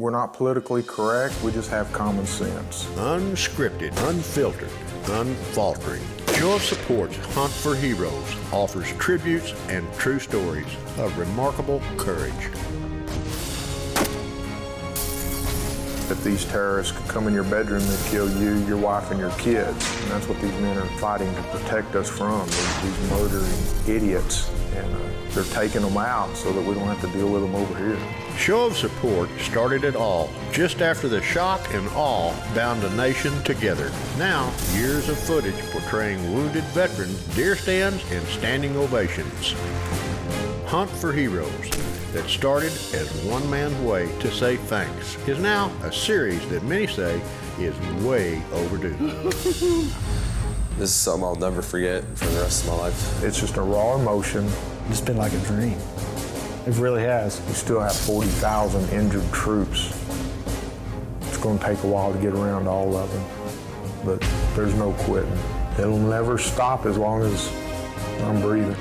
We're not politically correct, we just have common sense. Unscripted, unfiltered, unfaltering. Show of Support's Hunt for Heroes offers tributes and true stories of remarkable courage. If these terrorists could come in your bedroom and kill you, your wife, and your kids, and that's what these men are fighting to protect us from, these murdering idiots, and they're taking them out so that we don't have to deal with them over here. Show of Support started it all just after the shock and awe bound a nation together. Now, years of footage portraying wounded veterans, deer stands, and standing ovations. Hunt for Heroes, that started as one man's way to say thanks, is now a series that many say is way overdue. This is something I'll never forget for the rest of my life. It's just a raw emotion. It's been like a dream. It really has. We still have 40,000 injured troops. It's going to take a while to get around to all of them, but there's no quitting. It'll never stop as long as I'm breathing.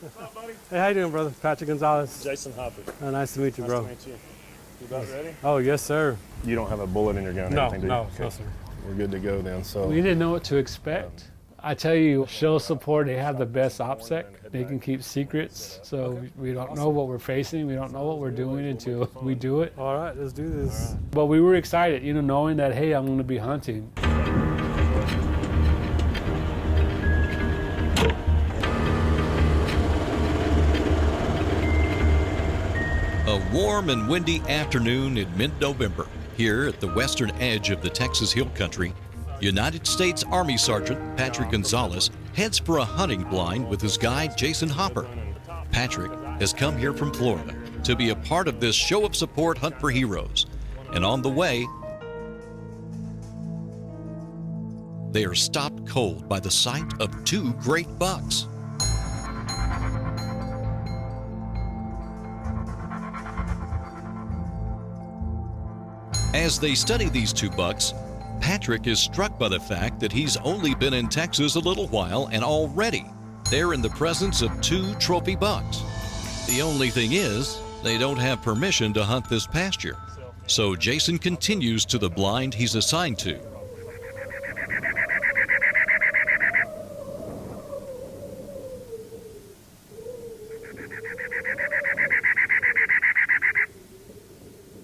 What's up, buddy? Hey, how you doing, brother? Patrick Gonzalez. Jason Hopper. Nice to meet you, bro. Nice to meet you. You about ready? Oh, yes, sir. You don't have a bullet in your gun or No, anything, do you? no, Okay. no, sir. We're good to go then. So We didn't know what to expect. I tell you, Show of Support, they have the best OPSEC. They can keep secrets, so we don't know what we're facing. We don't know what we're doing until we do it. All right, let's do this. But we were excited, you know, knowing that, hey, I'm going to be hunting. A warm and windy afternoon in mid-November, here at the western edge of the Texas Hill Country, United States Army Sergeant Patrick Gonzalez heads for a hunting blind with his guide Jason Hopper. Patrick has come here from Florida to be a part of this Show of Support Hunt for Heroes, and on the way, they are stopped cold by the sight of two great bucks. As they study these two bucks, Patrick is struck by the fact that he's only been in Texas a little while and already they're in the presence of two trophy bucks. The only thing is, they don't have permission to hunt this pasture. So Jason continues to the blind he's assigned to.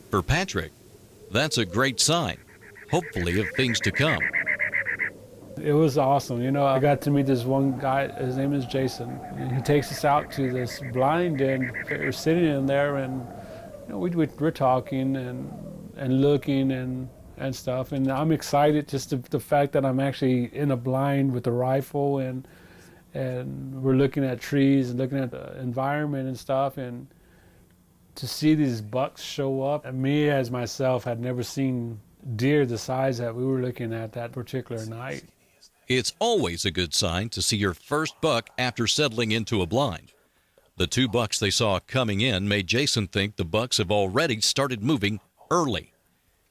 For Patrick, that's a great sign, hopefully of things to come. It was awesome. You know, I got to meet this one guy, his name is Jason, and he takes us out to this blind, and we're sitting in there, and you know, we're talking and looking and stuff, and I'm excited just the fact that I'm actually in a blind with a rifle, and we're looking at trees and looking at the environment and stuff, and to see these bucks show up, and me as myself had never seen deer the size that we were looking at that particular night. It's always a good sign to see your first buck after settling into a blind. The two bucks they saw coming in made Jason think the bucks have already started moving early.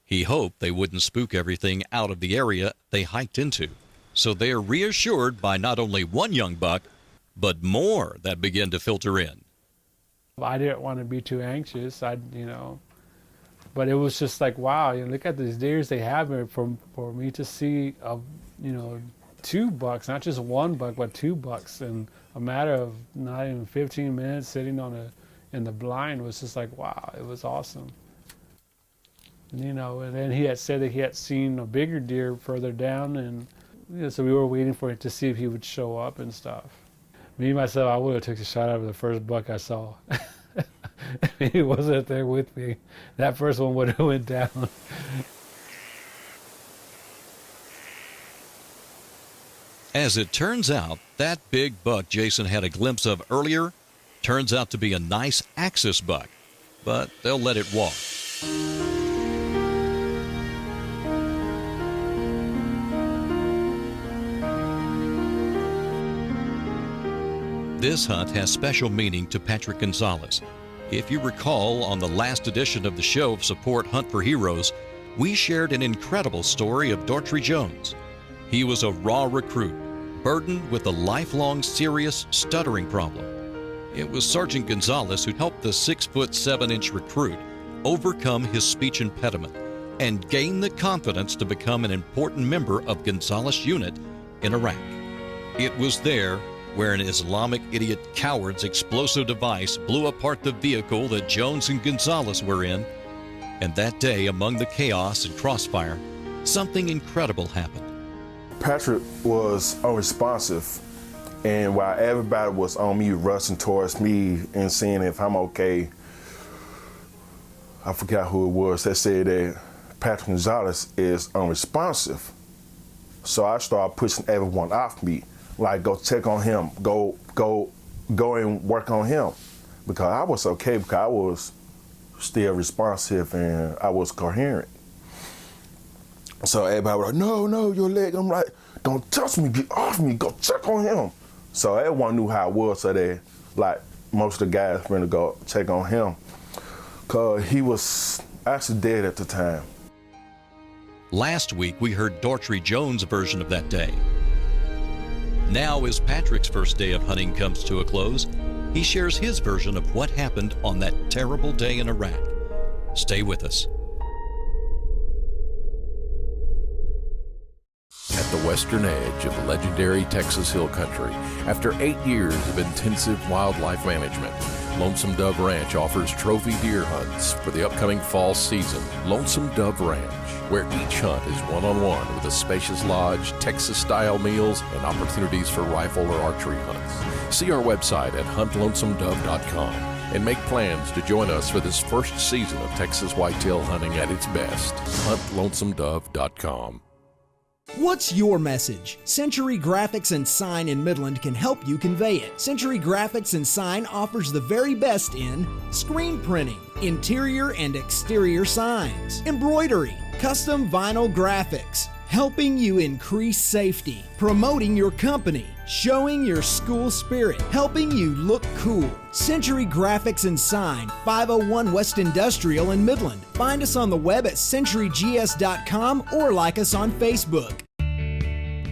He hoped they wouldn't spook everything out of the area they hiked into. So they are reassured by not only one young buck, but more that begin to filter in. I didn't want to be too anxious, but it was just like, wow, look at these deers they have here. For me to see, two bucks, not just one buck, but two bucks in a matter of not even 15 minutes sitting in the blind was just like, wow, it was awesome. And then he had said that he had seen a bigger deer further down, and so we were waiting for it to see if he would show up and stuff. Me, myself, I would have took a shot out of the first buck I saw. he wasn't there with me, that first one would have went down. As it turns out, that big buck Jason had a glimpse of earlier turns out to be a nice axis buck, but they'll let it walk. This hunt has special meaning to Patrick Gonzalez. If you recall, on the last edition of the show of Support Hunt for Heroes, we shared an incredible story of Daughtry Jones. He was a raw recruit, burdened with a lifelong serious stuttering problem. It was Sergeant Gonzalez who helped the 6'7" recruit overcome his speech impediment and gain the confidence to become an important member of Gonzalez' unit in Iraq. It was there where an Islamic idiot coward's explosive device blew apart the vehicle that Jones and Gonzalez were in. And that day, among the chaos and crossfire, something incredible happened. Patrick was unresponsive, and while everybody was on me rushing towards me and seeing if I'm okay, I forgot who it was that said that Patrick Gonzalez is unresponsive. So I started pushing everyone off me, like go check on him, go and work on him, because I was okay, because I was still responsive and I was coherent. So everybody was like, no, your leg. I'm like, don't touch me, get off me, go check on him. So everyone knew how I was, so they, like, most of the guys went to go check on him, because he was actually dead at the time. Last week, we heard Daughtry Jones' version of that day. Now, as Patrick's first day of hunting comes to a close, he shares his version of what happened on that terrible day in Iraq. Stay with us. At the western edge of legendary Texas Hill Country, after 8 years of intensive wildlife management, Lonesome Dove Ranch offers trophy deer hunts for the upcoming fall season. Lonesome Dove Ranch, where each hunt is one-on-one with a spacious lodge, Texas-style meals, and opportunities for rifle or archery hunts. See our website at huntlonesomedove.com and make plans to join us for this first season of Texas whitetail hunting at its best. huntlonesomedove.com. What's your message? Century Graphics and Sign in Midland can help you convey it. Century Graphics and Sign offers the very best in screen printing, interior and exterior signs, embroidery, custom vinyl graphics, helping you increase safety, promoting your company, showing your school spirit, helping you look cool. Century Graphics and Sign, 501 West Industrial in Midland. Find us on the web at centurygs.com or like us on Facebook.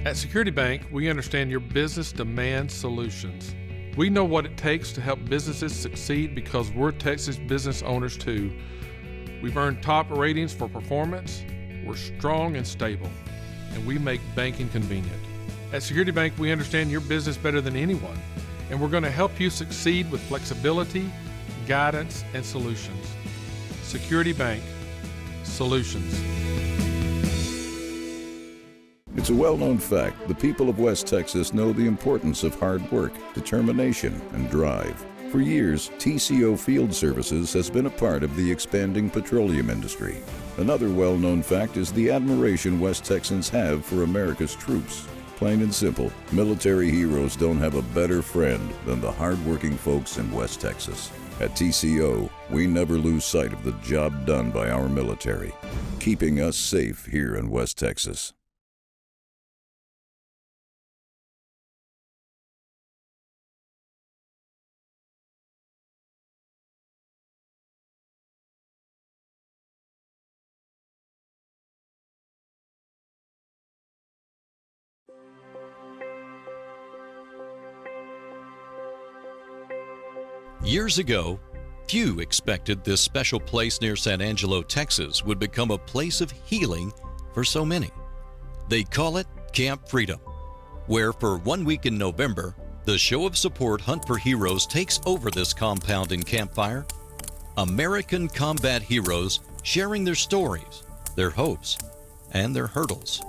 At Security Bank, we understand your business demands solutions. We know what it takes to help businesses succeed because we're Texas business owners too. We've earned top ratings for performance, we're strong and stable, and we make banking convenient. At Security Bank, we understand your business better than anyone, and we're going to help you succeed with flexibility, guidance, and solutions. Security Bank, solutions. It's a well-known fact the people of West Texas know the importance of hard work, determination, and drive. For years, TCO Field Services has been a part of the expanding petroleum industry. Another well-known fact is the admiration West Texans have for America's troops. Plain and simple, military heroes don't have a better friend than the hard-working folks in West Texas. At TCO, we never lose sight of the job done by our military, keeping us safe here in West Texas. Years ago, few expected this special place near San Angelo, Texas would become a place of healing for so many. They call it Camp Freedom, where for 1 week in November, the Show of Support Hunt for Heroes takes over this compound in Campfire. American combat heroes sharing their stories, their hopes, and their hurdles.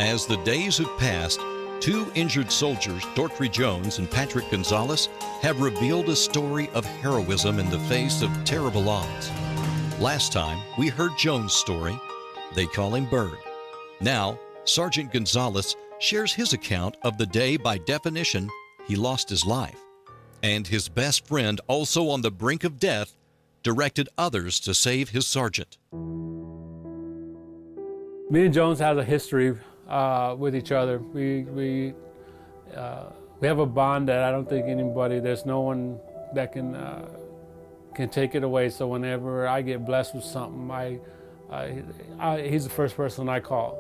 As the days have passed, two injured soldiers, Dortry Jones and Patrick Gonzalez, have revealed a story of heroism in the face of terrible odds. Last time, we heard Jones' story. They call him Bird. Now, Sergeant Gonzalez shares his account of the day by definition he lost his life. And his best friend, also on the brink of death, directed others to save his sergeant. Me and Jones have a history with each other. We have a bond that I don't think there's no one that can take it away. So whenever I get blessed with something, he's the first person I call.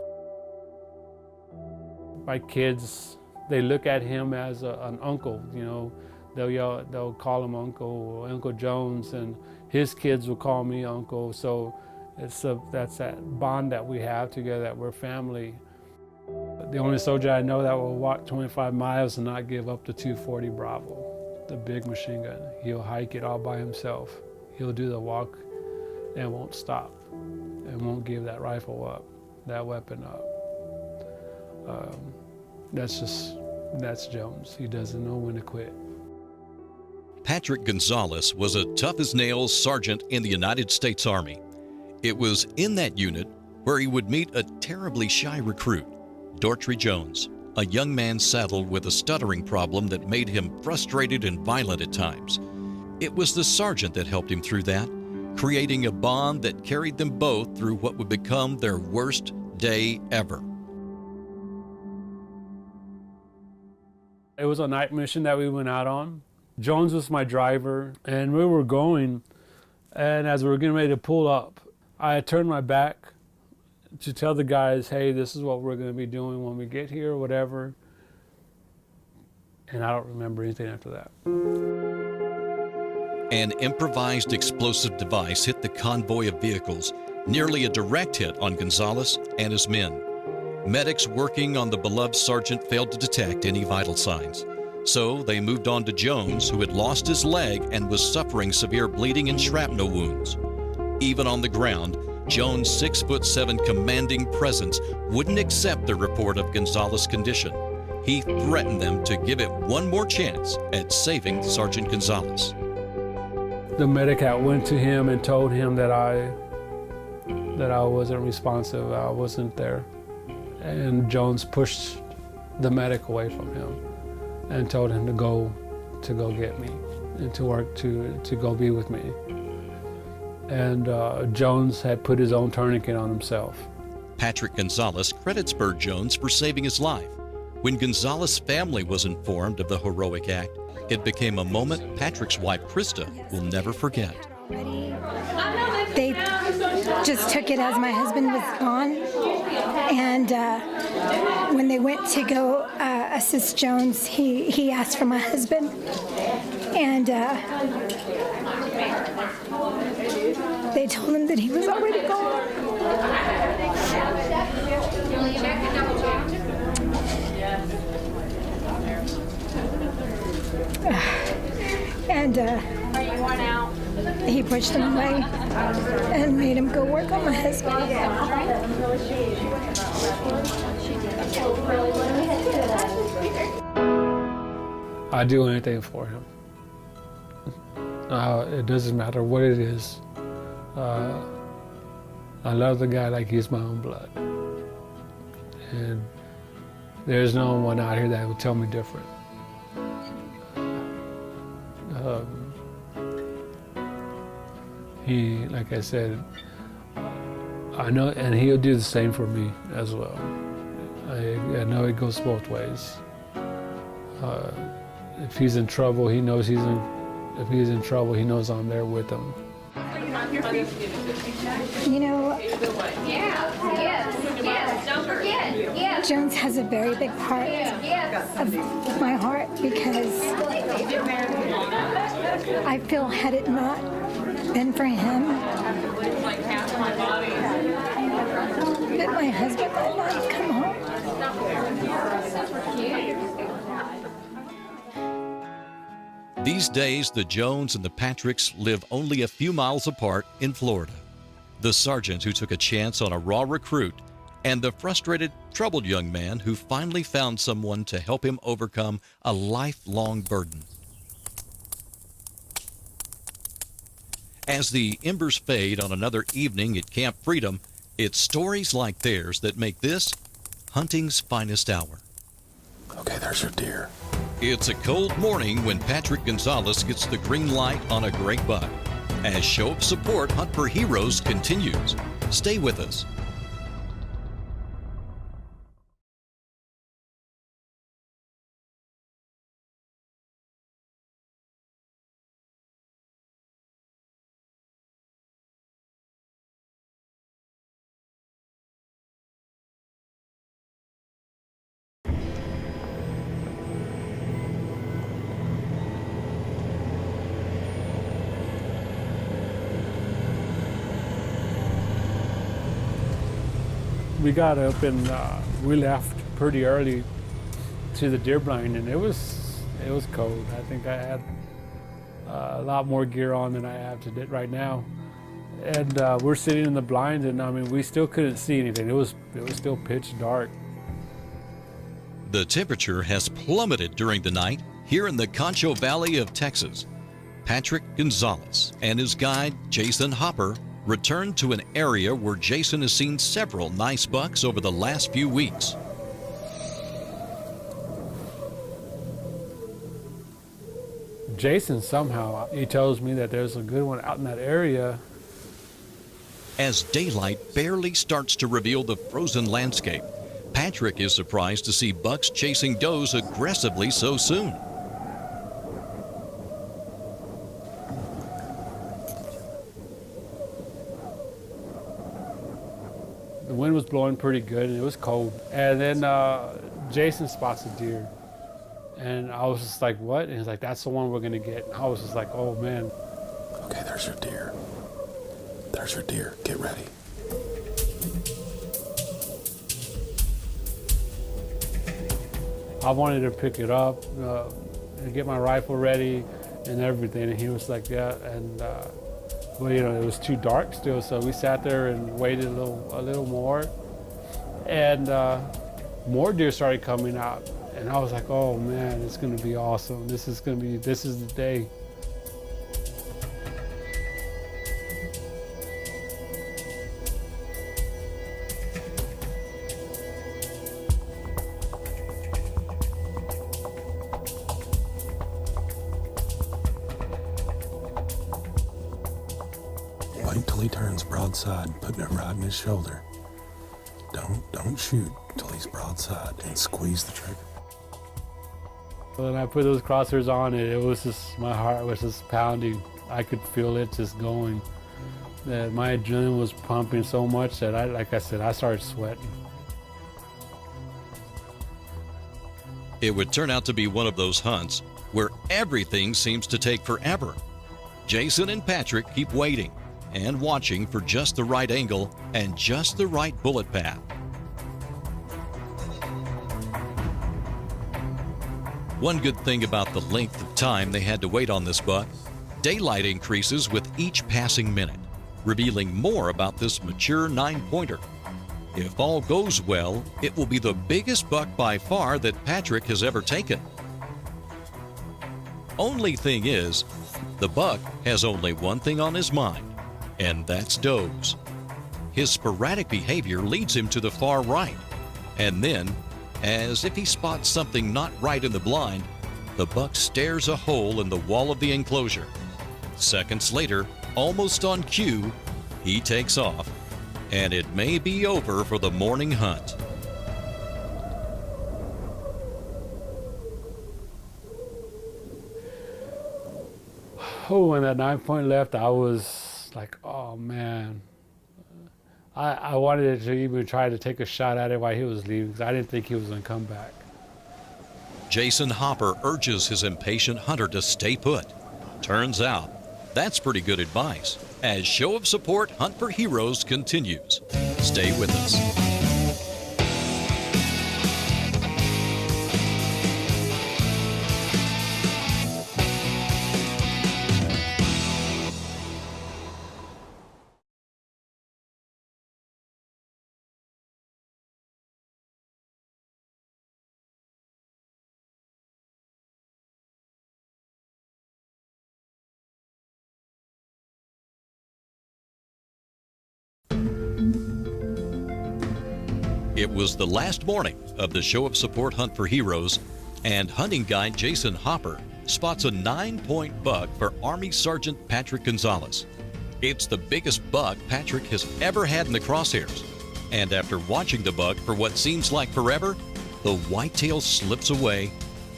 My kids, they look at him as an uncle, you know. They'll call him Uncle Jones, and his kids will call me Uncle. So that's that bond that we have together, that we're family. The only soldier I know that will walk 25 miles and not give up the 240 Bravo, the big machine gun. He'll hike it all by himself. He'll do the walk and won't stop, and won't give that rifle up, that weapon up. That's Jones. He doesn't know when to quit. Patrick Gonzalez was a tough-as-nails sergeant in the United States Army. It was in that unit where he would meet a terribly shy recruit, Dortry Jones, a young man saddled with a stuttering problem that made him frustrated and violent at times. It was the sergeant that helped him through that, creating a bond that carried them both through what would become their worst day ever. It was a night mission that we went out on. Jones was my driver, and we were going, and as we were getting ready to pull up, I turned my back to tell the guys, hey, this is what we're going to be doing when we get here, whatever. And I don't remember anything after that. An improvised explosive device hit the convoy of vehicles, nearly a direct hit on Gonzalez and his men. Medics working on the beloved sergeant failed to detect any vital signs. So they moved on to Jones, who had lost his leg and was suffering severe bleeding and shrapnel wounds. Even on the ground, Jones' 6'7" commanding presence wouldn't accept the report of Gonzalez's condition. He threatened them to give it one more chance at saving Sergeant Gonzalez. The medic went to him and told him that I wasn't responsive, I wasn't there. And Jones pushed the medic away from him and told him to go get me and to work to go be with me. And Jones had put his own tourniquet on himself. Patrick Gonzalez credits Bird Jones for saving his life. When Gonzalez's family was informed of the heroic act, it became a moment Patrick's wife, Krista, will never forget. They just took it as my husband was gone. And when they went to go assist Jones, he asked for my husband. And they told him that he was already gone. And he pushed him away and made him go work on my husband. I'd do anything for him. It doesn't matter what it is. I love the guy like he's my own blood. And there's no one out here that would tell me different. He, like I said, I know, and he'll do the same for me as well. I know it goes both ways. If he's in trouble, he knows if he's in trouble, he knows I'm there with him. You know, Jones has a very big part of my heart because I feel had it not been for him, that my husband might not have come home. These days, the Jones and the Patricks live only a few miles apart in Florida. The sergeant who took a chance on a raw recruit and the frustrated, troubled young man who finally found someone to help him overcome a lifelong burden. As the embers fade on another evening at Camp Freedom, it's stories like theirs that make this hunting's finest hour. Okay, there's your deer. It's a cold morning when Patrick Gonzalez gets the green light on a great buck. As Show of Support Hunt for Heroes continues. Stay with us. We got up and we left pretty early to the deer blind, and it was cold. I think I had a lot more gear on than I have today right now. And we're sitting in the blind, and I mean, we still couldn't see anything. It was still pitch dark. The temperature has plummeted during the night here in the Concho Valley of Texas. Patrick Gonzalez and his guide, Jason Hopper, returned to an area where Jason has seen several nice bucks over the last few weeks. Jason somehow, he tells me that there's a good one out in that area. As daylight barely starts to reveal the frozen landscape, Patrick is surprised to see bucks chasing does aggressively so soon. The wind was blowing pretty good, and it was cold. And then Jason spots a deer. And I was just like, what? And he's like, that's the one we're going to get. And I was just like, oh, man. Okay, there's your deer. There's your deer. Get ready. I wanted to pick it up and get my rifle ready and everything. And he was like, yeah. And well, you know, it was too dark still, so we sat there and waited a little more. And more deer started coming out. And I was like, oh man, it's gonna be awesome. This is the day. Wait till he turns broadside, putting it right in his shoulder. Don't shoot till he's broadside, and squeeze the trigger. When I put those crosshairs on, it was just, my heart was just pounding. I could feel it just going. That my adrenaline was pumping so much that like I said, I started sweating. It would turn out to be one of those hunts where everything seems to take forever. Jason and Patrick keep waiting and watching for just the right angle and just the right bullet path. One good thing about the length of time they had to wait on this buck, daylight increases with each passing minute, revealing more about this mature 9-pointer. If all goes well, it will be the biggest buck by far that Patrick has ever taken. Only thing is, the buck has only one thing on his mind, and that's does. His sporadic behavior leads him to the far right, and then, as if he spots something not right in the blind, the buck stares a hole in the wall of the enclosure. Seconds later, almost on cue, he takes off, and it may be over for the morning hunt. Oh, when that 9-point left, I was like, oh man. I wanted to even try to take a shot at it while he was leaving, because I didn't think he was going to come back. Jason Hopper urges his impatient hunter to stay put. Turns out, that's pretty good advice, as Show of Support Hunt for Heroes continues. Stay with us. It was the last morning of the Show of Support Hunt for Heroes, and hunting guide Jason Hopper spots a 9-point buck for Army Sergeant Patrick Gonzalez. It's the biggest buck Patrick has ever had in the crosshairs. And after watching the buck for what seems like forever, the whitetail slips away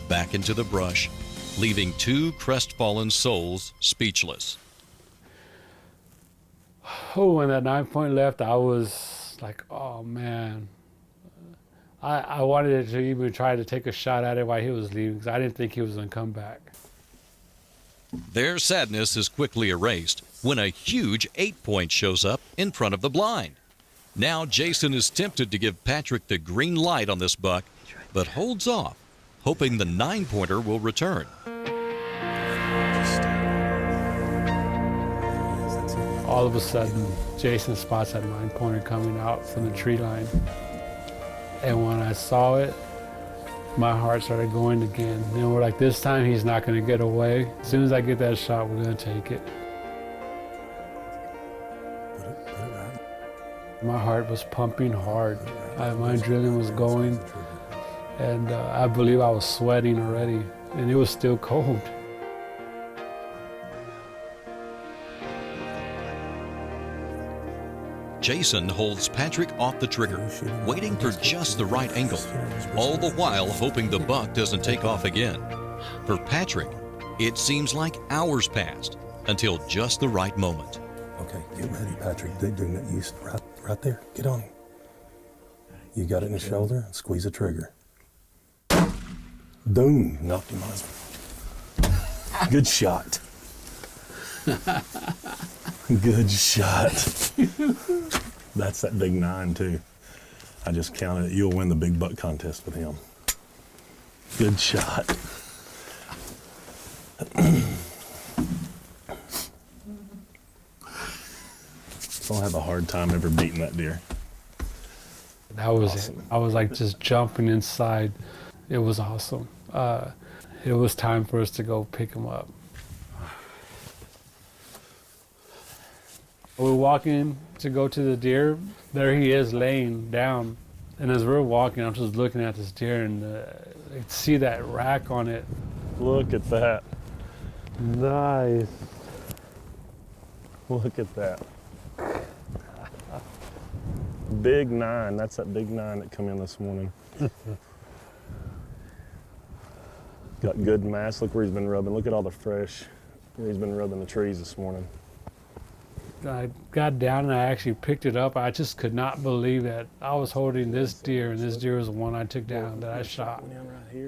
back into the brush, leaving two crestfallen souls speechless. Oh, when that 9-point left, I was like, oh man. I wanted to even try to take a shot at it while he was leaving, because I didn't think he was going to come back. Their sadness is quickly erased when a huge 8-point shows up in front of the blind. Now Jason is tempted to give Patrick the green light on this buck, but holds off, hoping the 9-pointer will return. All of a sudden, Jason spots that 9-pointer coming out from the tree line. And when I saw it, my heart started going again. And we're like, this time he's not going to get away. As soon as I get that shot, we're going to take it. My heart was pumping hard. My adrenaline was going. And I believe I was sweating already. And it was still cold. Jason holds Patrick off the trigger, waiting for just the right angle, all the while hoping the buck doesn't take off again. For Patrick, it seems like hours passed until just the right moment. Okay, get ready, Patrick. They're doing it. You right there. Get on him. You got it in the shoulder and squeeze the trigger. Boom! Knocked him out. Good shot. Good shot. That's that big 9 too. I just counted it. You'll win the big buck contest with him. Good shot. I'll have a hard time ever beating that deer. That was awesome. it. I was like just jumping inside. It was awesome. It was time for us to go pick him up. We're walking to go to the deer. There he is laying down. And as we're walking, I'm just looking at this deer and I see that rack on it. Look at that. Nice. Look at that. Big 9. That's that big 9 that come in this morning. Got good mass. Look where he's been rubbing. Look at all the fresh where he's been rubbing the trees this morning. I got down and I actually picked it up. I just could not believe that I was holding this deer, and this deer was the one I took down that I shot.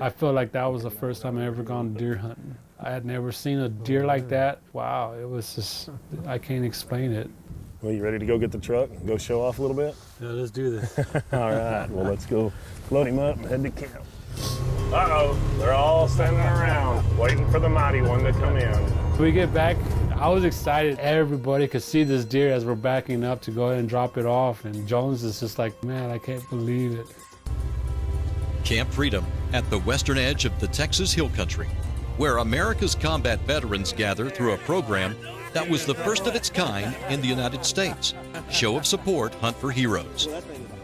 I felt like that was the first time I ever gone deer hunting. I had never seen a deer like that. Wow, it was just, I can't explain it. Well, you ready to go get the truck and go show off a little bit? Yeah, let's do this. All right, well, let's go load him up and head to camp. Uh-oh, they're all standing around waiting for the mighty one to come in. When we get back, I was excited. Everybody could see this deer as we're backing up to go ahead and drop it off. And Jones is just like, man, I can't believe it. Camp Freedom at the western edge of the Texas Hill Country, where America's combat veterans gather through a program that was the first of its kind in the United States, Show of Support Hunt for Heroes.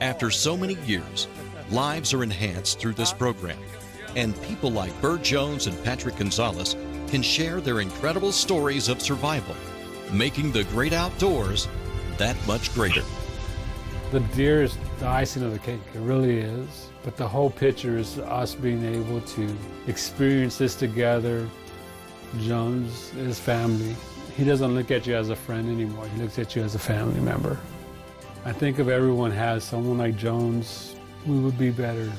After so many years, lives are enhanced through this program, and people like Bert Jones and Patrick Gonzalez can share their incredible stories of survival, making the great outdoors that much greater. The deer is the icing of the cake, it really is. But the whole picture is us being able to experience this together. Jones, his family, he doesn't look at you as a friend anymore, he looks at you as a family member. I think if everyone has someone like Jones, we would be better.